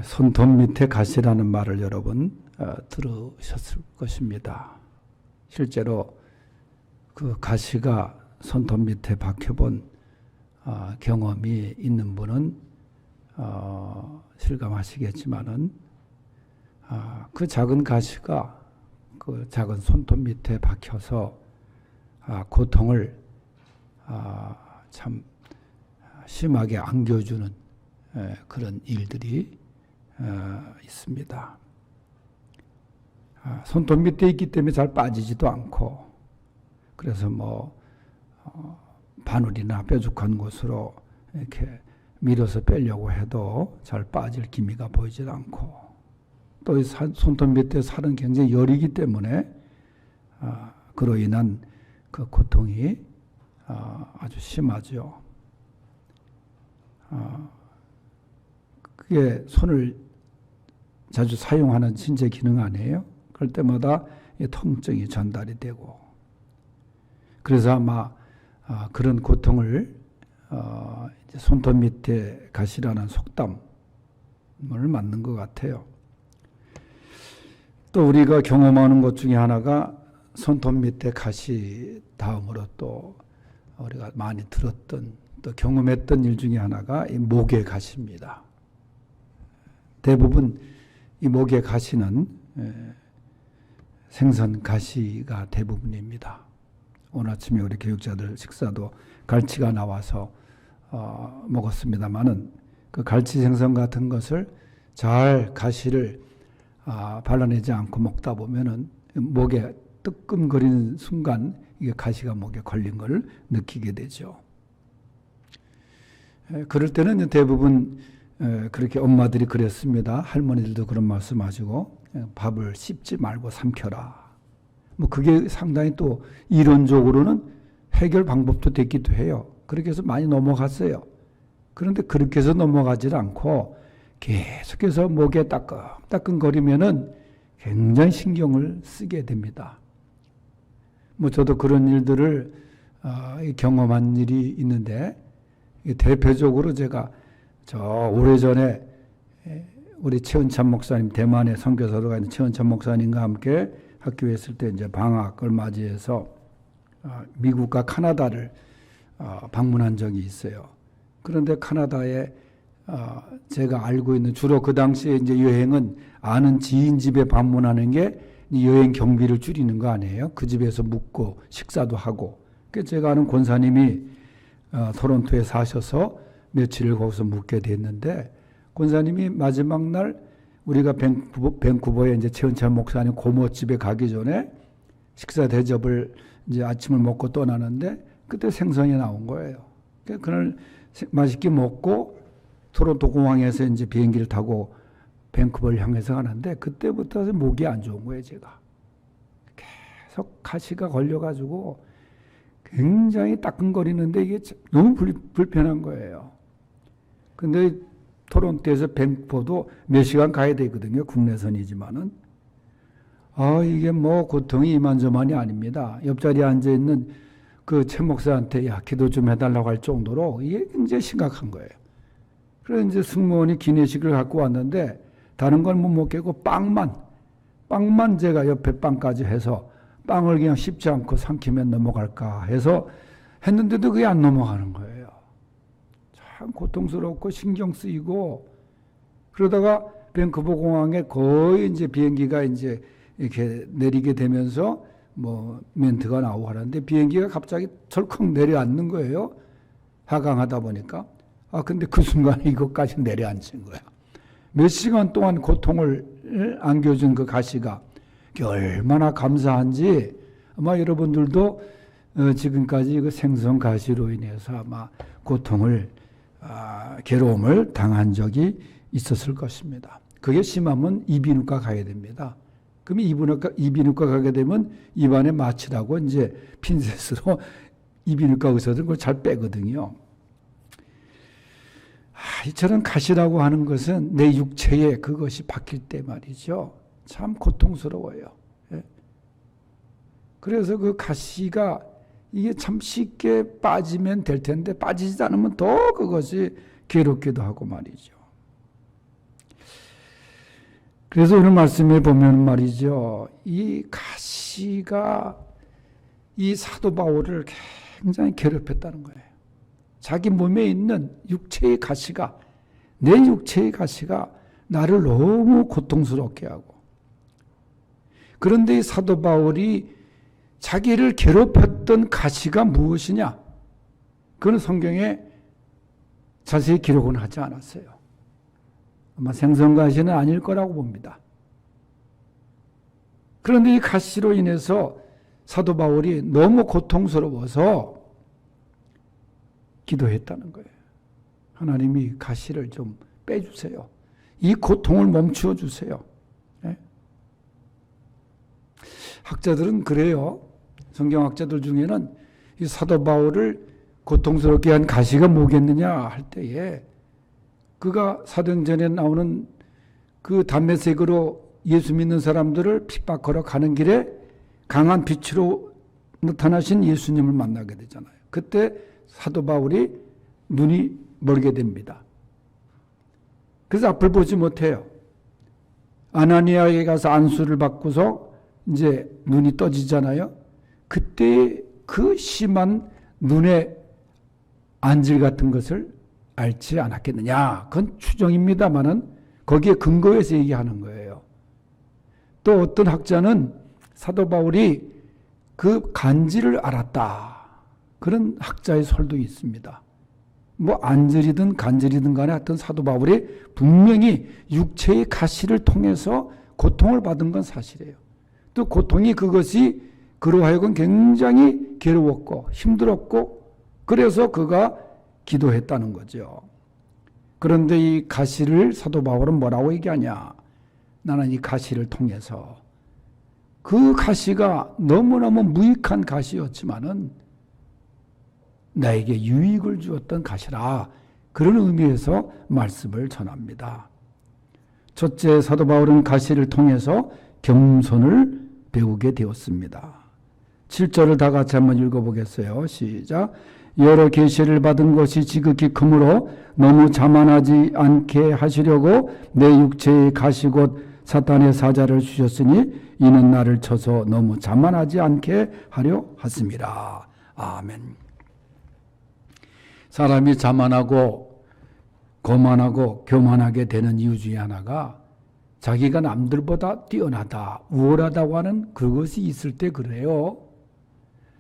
손톱 밑에 가시라는 말을 여러분 들으셨을 것입니다. 실제로 그 가시가 손톱 밑에 박혀본 경험이 있는 분은 실감하시겠지만은 그 작은 가시가 그 작은 손톱 밑에 박혀서 고통을 참 심하게 안겨주는 그런 일들이 있습니다. 손톱 밑에 있기 때문에 잘 빠지지도 않고, 그래서 바늘이나 뾰족한 곳으로 이렇게 밀어서 빼려고 해도 잘 빠질 기미가 보이질 않고, 또 손톱 밑에 살은 굉장히 여리기 때문에 그로 인한 그 고통이 아주 심하죠. 그게 손을 자주 사용하는 신체 기능 아니에요? 그럴 때마다 통증이 전달이 되고, 그래서 아마 그런 고통을 이제 손톱 밑에 가시라는 속담을 맞는 것 같아요. 또 우리가 경험하는 것 중에 하나가 손톱 밑에 가시 다음으로 또 우리가 많이 들었던 또 경험했던 일 중에 하나가 이 목의 가시입니다. 대부분 이 목의 가시는 생선 가시가 대부분입니다. 오늘 아침에 우리 교육자들 식사도 갈치가 나와서 먹었습니다만은 그 갈치 생선 같은 것을 잘 가시를 발라내지 않고 먹다 보면은 목에 뜨끔거리는 순간 이게 가시가 목에 걸린 것을 느끼게 되죠. 그럴 때는 대부분 그렇게 엄마들이 그랬습니다. 할머니들도 그런 말씀하시고 밥을 씹지 말고 삼켜라. 그게 상당히 또 이론적으로는 해결 방법도 됐기도 해요. 그렇게 해서 많이 넘어갔어요. 그런데 그렇게 해서 넘어가질 않고 계속해서 목에 따끔따끔거리면은 굉장히 신경을 쓰게 됩니다. 저도 그런 일들을 경험한 일이 있는데, 대표적으로 제가 오래전에 우리 최은찬 목사님, 대만에 선교사로 가 있는 최은찬 목사님과 함께 학교에 있을 때 이제 방학을 맞이해서 미국과 카나다를 방문한 적이 있어요. 그런데 카나다에 제가 알고 있는, 주로 그 당시에 이제 여행은 아는 지인 집에 방문하는 게 여행 경비를 줄이는 거 아니에요? 그 집에서 묵고 식사도 하고. 그래서 제가 아는 권사님이 토론토에 사셔서 며칠을 거기서 묵게 됐는데, 권사님이 마지막 날 우리가 밴쿠버에 이제 최은찬 목사님 고모집에 가기 전에 식사 대접을 이제 아침을 먹고 떠나는데 그때 생선이 나온 거예요. 그날 맛있게 먹고 토론토 공항에서 이제 비행기를 타고 밴쿠버를 향해서 가는데, 그때부터 목이 안 좋은 거예요, 제가. 계속 가시가 걸려가지고 굉장히 따끔거리는데 이게 너무 불편한 거예요. 근데 토론토에서 밴쿠버도 몇 시간 가야 되거든요. 국내선이지만은. 이게 고통이 이만저만이 아닙니다. 옆자리에 앉아있는 그 최 목사한테 기도 좀 해달라고 할 정도로 이게 굉장히 심각한 거예요. 그래서 이제 승무원이 기내식을 갖고 왔는데 다른 걸 못 먹겠고 빵만 제가 옆에 빵까지 해서 빵을 그냥 씹지 않고 삼키면 넘어갈까 해서 했는데도 그게 안 넘어가는 거예요. 참 고통스럽고 신경 쓰이고, 그러다가 밴쿠버 공항에 거의 이제 비행기가 이제 이렇게 내리게 되면서 멘트가 나오고 하는데 비행기가 갑자기 덜컥 내려앉는 거예요. 하강하다 보니까. 근데 그 순간에 이것까지 내려앉은 거야. 몇 시간 동안 고통을 안겨준 그 가시가 얼마나 감사한지 아마 여러분들도 지금까지 그 생선 가시로 인해서 아마 고통을, 괴로움을 당한 적이 있었을 것입니다. 그게 심하면 이비인후과 가야 됩니다. 그럼 이비인후과 가게 되면 입안에 마취라고 이제 핀셋으로 이비인후과 의사들은 그걸 잘 빼거든요. 이처럼 가시라고 하는 것은 내 육체에 그것이 박힐 때 말이죠. 참 고통스러워요. 그래서 그 가시가 이게 참 쉽게 빠지면 될 텐데 빠지지 않으면 더 그것이 괴롭기도 하고 말이죠. 그래서 오늘 말씀에 보면 말이죠. 이 가시가 이 사도 바울을 굉장히 괴롭혔다는 거예요. 자기 몸에 있는 육체의 가시가, 내 육체의 가시가 나를 너무 고통스럽게 하고, 그런데 이 사도 바울이 자기를 괴롭혔던 가시가 무엇이냐? 그건 성경에 자세히 기록은 하지 않았어요. 아마 생선가시는 아닐 거라고 봅니다. 그런데 이 가시로 인해서 사도 바울이 너무 고통스러워서 기도했다는 거예요. 하나님이 가시를 좀 빼주세요. 이 고통을 멈추어 주세요. 네? 학자들은 그래요. 성경학자들 중에는 이 사도 바울을 고통스럽게 한 가시가 뭐겠느냐 할 때에 그가 사도행전에 나오는 그 담메색으로 예수 믿는 사람들을 핍박하러 가는 길에 강한 빛으로 나타나신 예수님을 만나게 되잖아요. 그때 사도 바울이 눈이 멀게 됩니다. 그래서 앞을 보지 못해요. 아나니아에 가서 안수를 받고서 이제 눈이 떠지잖아요. 그때 그 심한 눈의 안질 같은 것을 알지 않았겠느냐. 그건 추정입니다만은 거기에 근거해서 얘기하는 거예요. 또 어떤 학자는 사도 바울이 그 간질을 알았다. 그런 학자의 설도 있습니다. 뭐 안질이든 간질이든 간에 하여튼 사도 바울이 분명히 육체의 가시를 통해서 고통을 받은 건 사실이에요. 또 고통이 그것이 그로 하여금 굉장히 괴로웠고 힘들었고 그래서 그가 기도했다는 거죠. 그런데 이 가시를 사도 바울은 뭐라고 얘기하냐? 나는 이 가시를 통해서 그 가시가 너무너무 무익한 가시였지만은 나에게 유익을 주었던 가시라. 그런 의미에서 말씀을 전합니다. 첫째, 사도 바울은 가시를 통해서 겸손을 배우게 되었습니다. 7절을 다 같이 한번 읽어보겠어요. 시작. 여러 계시를 받은 것이 지극히 크므로 너무 자만하지 않게 하시려고 내 육체의 가시 곧 사탄의 사자를 주셨으니 이는 나를 쳐서 너무 자만하지 않게 하려 하심이라. 아멘. 사람이 자만하고 거만하고 교만하게 되는 이유 중에 하나가 자기가 남들보다 뛰어나다, 우월하다고 하는 그것이 있을 때 그래요.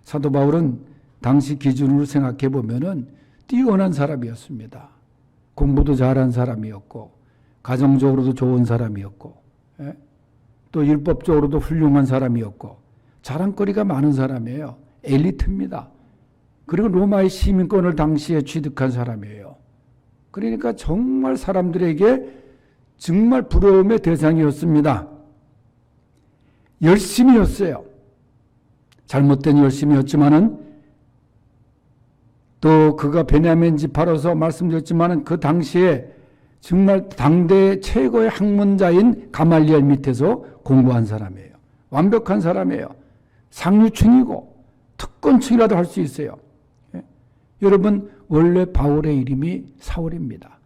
사도 바울은 당시 기준으로 생각해 보면은 뛰어난 사람이었습니다. 공부도 잘한 사람이었고, 가정적으로도 좋은 사람이었고, 또 율법적으로도 훌륭한 사람이었고, 자랑거리가 많은 사람이에요. 엘리트입니다. 그리고 로마의 시민권을 당시에 취득한 사람이에요. 그러니까 정말 사람들에게 정말 부러움의 대상이었습니다. 열심이었어요. 잘못된 열심이었지만은 또 그가 베냐민 지파로서 말씀드렸지만은 그 당시에 정말 당대 최고의 학문자인 가말리엘 밑에서 공부한 사람이에요. 완벽한 사람이에요. 상류층이고 특권층이라도 할 수 있어요. 여러분 원래 바울의 이름이 사울입니다.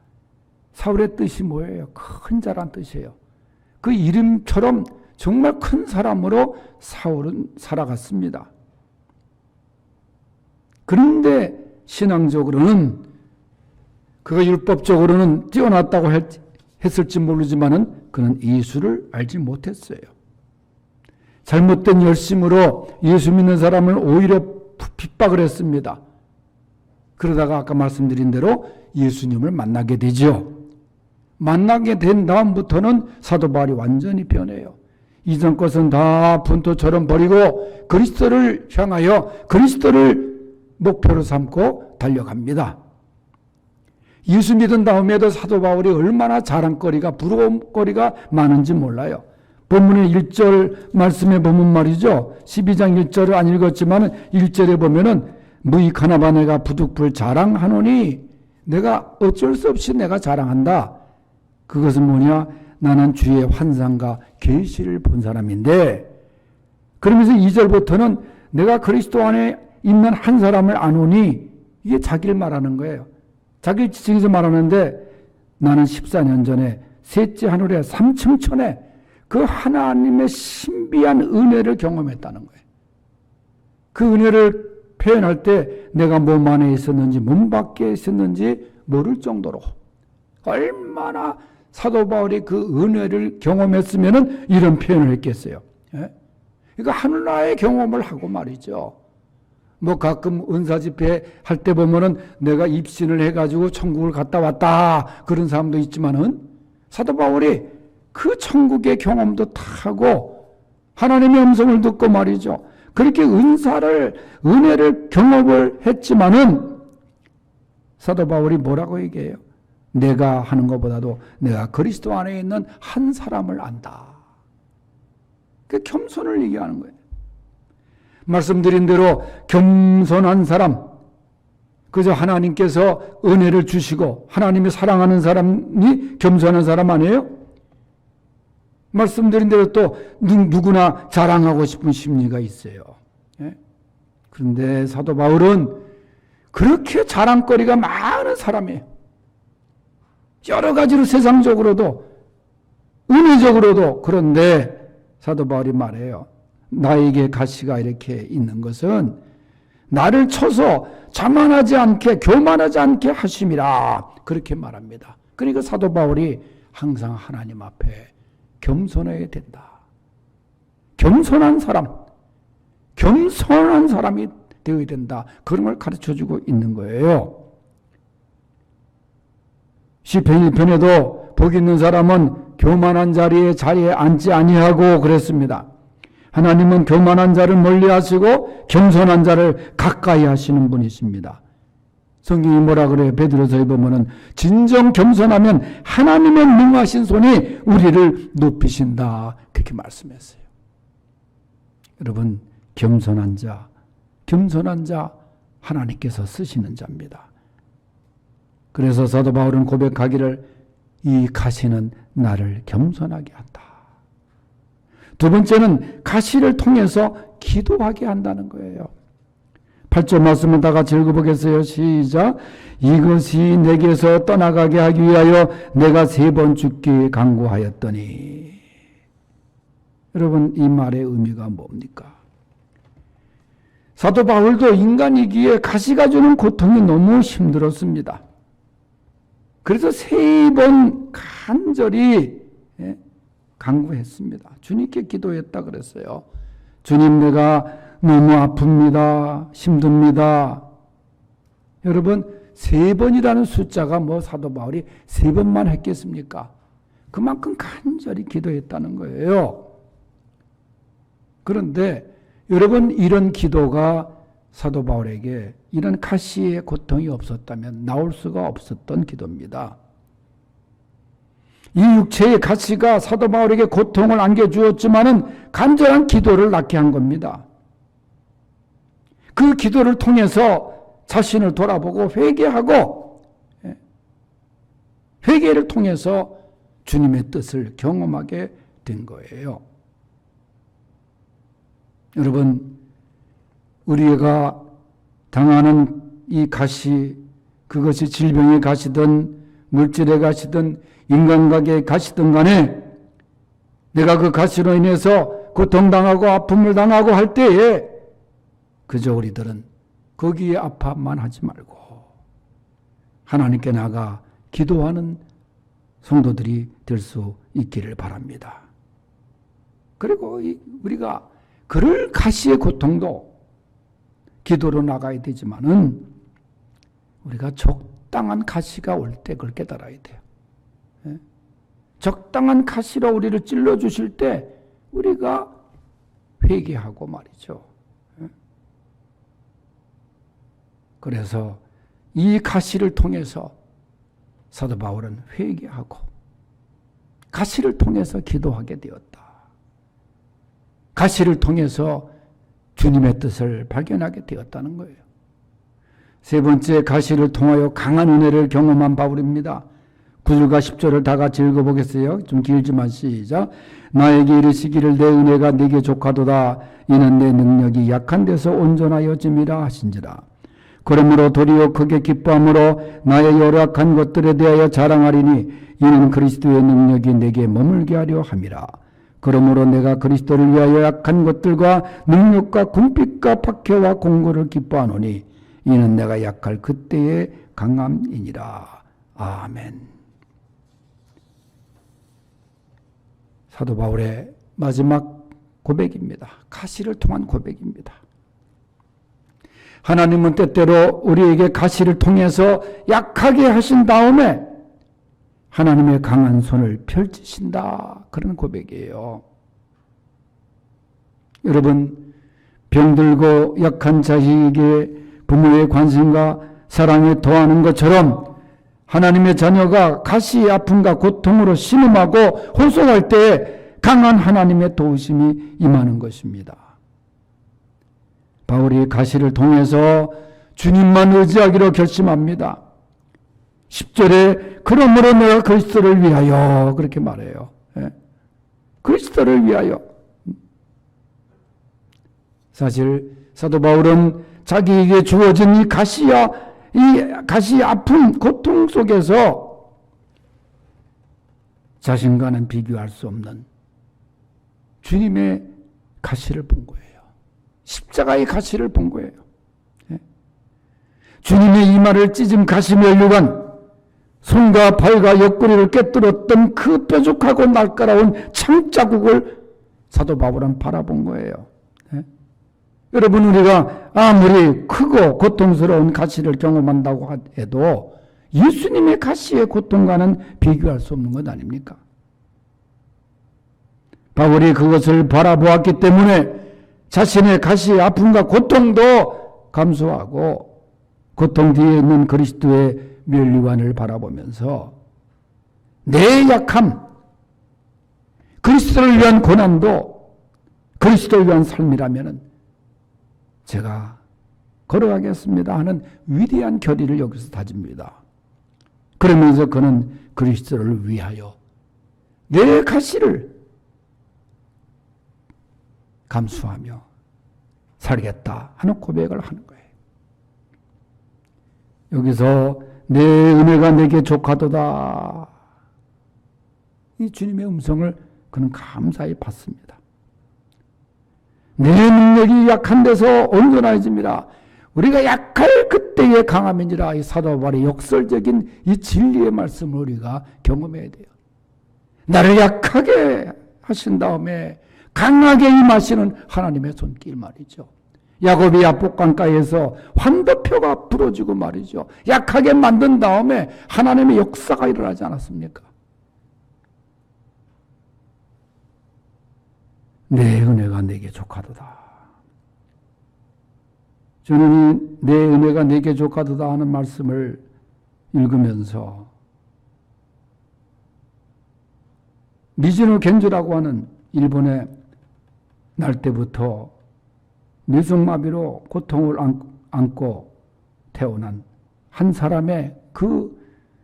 사울의 뜻이 뭐예요? 큰 자란 뜻이에요. 그 이름처럼 정말 큰 사람으로 사울은 살아갔습니다. 그런데 신앙적으로는 그가 율법적으로는 뛰어났다고 했을지 모르지만은 그는 예수를 알지 못했어요. 잘못된 열심으로 예수 믿는 사람을 오히려 핍박을 했습니다. 그러다가 아까 말씀드린 대로 예수님을 만나게 되죠. 만나게 된 다음부터는 사도 바울이 완전히 변해요. 이전 것은 다 분토처럼 버리고 그리스도를 향하여 그리스도를 목표로 삼고 달려갑니다. 예수 믿은 다음에도 사도 바울이 얼마나 자랑거리가 부러움거리가 많은지 몰라요. 본문의 1절 말씀에 보면 말이죠. 12장 1절을 안 읽었지만 1절에 보면은 무익하나봐 내가 부득불 자랑하노니 내가 어쩔 수 없이 내가 자랑한다. 그것은 뭐냐? 나는 주의 환상과 계시를 본 사람인데 그러면서 2절부터는 내가 그리스도 안에 있는 한 사람을 아노니 이게 자기를 말하는 거예요. 자기를 지칭해서 말하는데 나는 14년 전에 셋째 하늘에 3층 천에 그 하나님의 신비한 은혜를 경험했다는 거예요. 그 은혜를 표현할 때 내가 몸 안에 있었는지 몸 밖에 있었는지 모를 정도로 얼마나 사도 바울이 그 은혜를 경험했으면 이런 표현을 했겠어요. 예? 그러니까 하늘나라의 경험을 하고 말이죠. 뭐 가끔 은사 집회 할 때 보면은 내가 입신을 해가지고 천국을 갔다 왔다 그런 사람도 있지만은 사도 바울이 그 천국의 경험도 다 하고 하나님의 음성을 듣고 말이죠. 그렇게 은혜를 경험을 했지만은 사도 바울이 뭐라고 얘기해요? 내가 하는 것보다도 내가 그리스도 안에 있는 한 사람을 안다. 그 겸손을 얘기하는 거예요. 말씀드린 대로 겸손한 사람, 그저 하나님께서 은혜를 주시고 하나님이 사랑하는 사람이 겸손한 사람 아니에요? 말씀드린 대로 또 누구나 자랑하고 싶은 심리가 있어요. 예? 그런데 사도 바울은 그렇게 자랑거리가 많은 사람이에요. 여러 가지로 세상적으로도 은혜적으로도. 그런데 사도 바울이 말해요. 나에게 가시가 이렇게 있는 것은 나를 쳐서 자만하지 않게 교만하지 않게 하심이라 그렇게 말합니다. 그러니까 사도 바울이 항상 하나님 앞에 겸손해야 된다. 겸손한 사람이 되어야 된다. 그런 걸 가르쳐주고 있는 거예요. 시편 1편에도 복 있는 사람은 교만한 자리에 앉지 아니하고 그랬습니다. 하나님은 교만한 자를 멀리하시고 겸손한 자를 가까이 하시는 분이십니다. 성경이 뭐라 그래요? 베드로서에 보면은 진정 겸손하면 하나님의 능하신 손이 우리를 높이신다. 그렇게 말씀했어요. 여러분, 겸손한 자 하나님께서 쓰시는 자입니다. 그래서 사도 바울은 고백하기를 이 가시는 나를 겸손하게 한다. 두 번째는 가시를 통해서 기도하게 한다는 거예요. 8절 말씀을 다 같이 읽어보겠어요. 시작. 이것이 내게서 떠나가게 하기 위하여 내가 3번 죽기 간구하였더니. 여러분, 이 말의 의미가 뭡니까? 사도 바울도 인간이기에 가시가 주는 고통이 너무 힘들었습니다. 그래서 3번 간절히 간구했습니다. 주님께 기도했다 그랬어요. 주님, 내가 너무 아픕니다. 힘듭니다. 여러분, 3번이라는 숫자가 뭐 사도 바울이 3번만 했겠습니까? 그만큼 간절히 기도했다는 거예요. 그런데 여러분, 이런 기도가 사도 바울에게 이런 가시의 고통이 없었다면 나올 수가 없었던 기도입니다. 이 육체의 가시가 사도 바울에게 고통을 안겨주었지만은 간절한 기도를 낳게 한 겁니다. 그 기도를 통해서 자신을 돌아보고 회개하고 회개를 통해서 주님의 뜻을 경험하게 된 거예요. 여러분, 우리가 당하는 이 가시, 그것이 질병의 가시든 물질의 가시든 인간관계의 가시든 간에 내가 그 가시로 인해서 고통당하고 아픔을 당하고 할 때에 그저 우리들은 거기에 아파만 하지 말고 하나님께 나가 기도하는 성도들이 될 수 있기를 바랍니다. 그리고 우리가 그럴 가시의 고통도 기도로 나가야 되지만은 우리가 적당한 가시가 올 때 그걸 깨달아야 돼요. 적당한 가시로 우리를 찔러주실 때 우리가 회개하고 말이죠. 그래서 이 가시를 통해서 사도 바울은 회개하고 가시를 통해서 기도하게 되었다. 가시를 통해서 주님의 뜻을 발견하게 되었다는 거예요. 세 번째, 가시를 통하여 강한 은혜를 경험한 바울입니다. 9절과 10절을 다 같이 읽어보겠어요. 좀 길지만 시작. 나에게 이르시기를 내 은혜가 네게 족하도다. 이는 내 능력이 약한 데서 온전하여짐이라 하신지라. 그러므로 도리어 크게 기뻐함으로 나의 열악한 것들에 대하여 자랑하리니 이는 그리스도의 능력이 내게 머물게 하려 함이라. 그러므로 내가 그리스도를 위하여 약한 것들과 능력과 궁핍과 박해와 공고를 기뻐하노니 이는 내가 약할 그때의 강함이니라. 아멘. 사도 바울의 마지막 고백입니다. 가시를 통한 고백입니다. 하나님은 때때로 우리에게 가시를 통해서 약하게 하신 다음에 하나님의 강한 손을 펼치신다. 그런 고백이에요. 여러분, 병들고 약한 자식에게 부모의 관심과 사랑에 더하는 것처럼 하나님의 자녀가 가시, 아픔과 고통으로 신음하고 호소할 때 강한 하나님의 도우심이 임하는 것입니다. 바울이 가시를 통해서 주님만 의지하기로 결심합니다. 10절에 그러므로 내가 그리스도를 위하여 그렇게 말해요. 예? 그리스도를 위하여. 사실 사도 바울은 자기에게 주어진 이 가시 아픔 고통 속에서 자신과는 비교할 수 없는 주님의 가시를 본 거예요. 십자가의 가시를 본 거예요. 예? 주님의 이마를 찢은 가시 면류관, 손과 발과 옆구리를 꿰뚫었던 그 뾰족하고 날카로운 창자국을 사도 바울은 바라본 거예요. 예? 여러분, 우리가 아무리 크고 고통스러운 가시를 경험한다고 해도 예수님의 가시의 고통과는 비교할 수 없는 것 아닙니까? 바울이 그것을 바라보았기 때문에 자신의 가시의 아픔과 고통도 감수하고 고통 뒤에 있는 그리스도의 면류관을 바라보면서 내 약함, 그리스도를 위한 고난도 그리스도를 위한 삶이라면 제가 걸어가겠습니다 하는 위대한 결의를 여기서 다집니다. 그러면서 그는 그리스도를 위하여 내 가시를 감수하며 살겠다 하는 고백을 하는 거예요. 여기서 내 은혜가 내게 족하도다. 이 주님의 음성을 그는 감사히 받습니다. 내 능력이 약한 데서 온전해집니다. 우리가 약할 그때의 강함이니라. 이 사도 바울의 역설적인 이 진리의 말씀을 우리가 경험해야 돼요. 나를 약하게 하신 다음에 강하게 임하시는 하나님의 손길 말이죠. 야곱이 야복강가에서 환도표가 부러지고 말이죠. 약하게 만든 다음에 하나님의 역사가 일어나지 않았습니까? 내 은혜가 내게 족하도다. 저는 내 은혜가 내게 족하도다 하는 말씀을 읽으면서 미즈노 겐조라고 하는 일본의 날 때부터 뇌성마비로 고통을 안고 태어난 한 사람의 그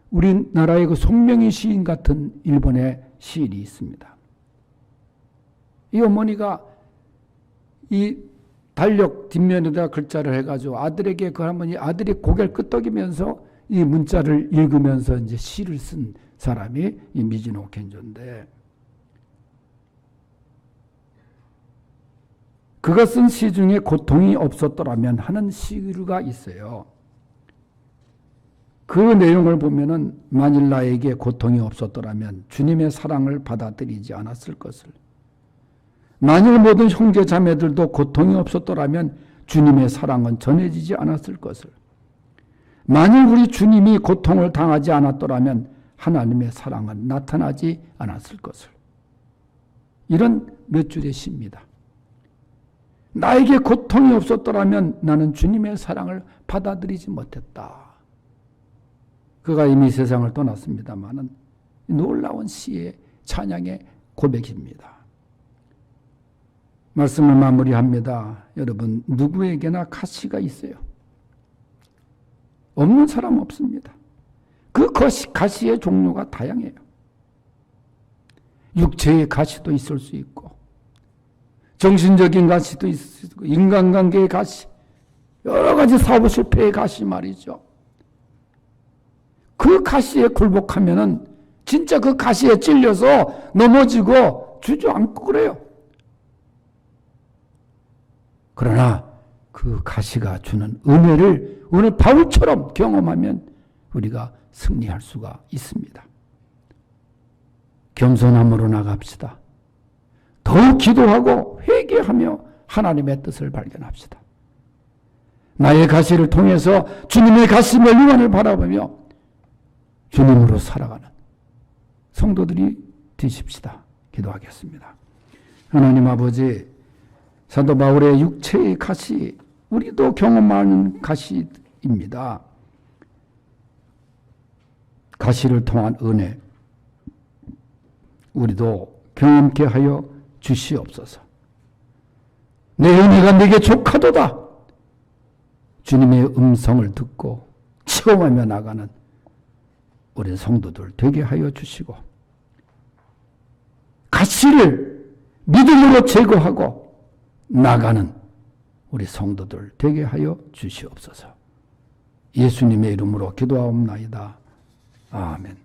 우리나라의 그 송명희 시인 같은 일본의 시인이 있습니다. 이 어머니가 이 달력 뒷면에다 글자를 해가지고 아들에게 그 할머니 아들이 고개를 끄덕이면서 이 문자를 읽으면서 이제 시를 쓴 사람이 이 미즈노 겐조인데, 그가 쓴 시 중에 고통이 없었더라면 하는 시가 있어요. 그 내용을 보면은 만일 나에게 고통이 없었더라면 주님의 사랑을 받아들이지 않았을 것을, 만일 모든 형제 자매들도 고통이 없었더라면 주님의 사랑은 전해지지 않았을 것을, 만일 우리 주님이 고통을 당하지 않았더라면 하나님의 사랑은 나타나지 않았을 것을. 이런 몇 줄의 시입니다. 나에게 고통이 없었더라면 나는 주님의 사랑을 받아들이지 못했다. 그가 이미 세상을 떠났습니다마는 놀라운 시의 찬양의 고백입니다. 말씀을 마무리합니다. 여러분, 누구에게나 가시가 있어요. 없는 사람 없습니다. 그 가시의 종류가 다양해요. 육체의 가시도 있을 수 있고, 정신적인 가시도 있을 수 있고, 인간관계의 가시, 여러 가지 사업 실패의 가시 말이죠. 그 가시에 굴복하면은 진짜 그 가시에 찔려서 넘어지고 주저앉고 그래요. 그러나 그 가시가 주는 은혜를 오늘 바울처럼 경험하면 우리가 승리할 수가 있습니다. 겸손함으로 나갑시다. 더욱 기도하고 회개하며 하나님의 뜻을 발견합시다. 나의 가시를 통해서 주님의 가슴의 유한을 바라보며 주님으로 살아가는 성도들이 되십시다. 기도하겠습니다. 하나님 아버지, 사도 바울의 육체의 가시, 우리도 경험하는 가시입니다. 가시를 통한 은혜, 우리도 경험케 하여 주시옵소서. 내 은혜가 내게 족하도다. 주님의 음성을 듣고 체험하며 나가는 우리 성도들 되게 하여 주시고, 가시를 믿음으로 제거하고 나가는 우리 성도들 되게 하여 주시옵소서. 예수님의 이름으로 기도하옵나이다. 아멘.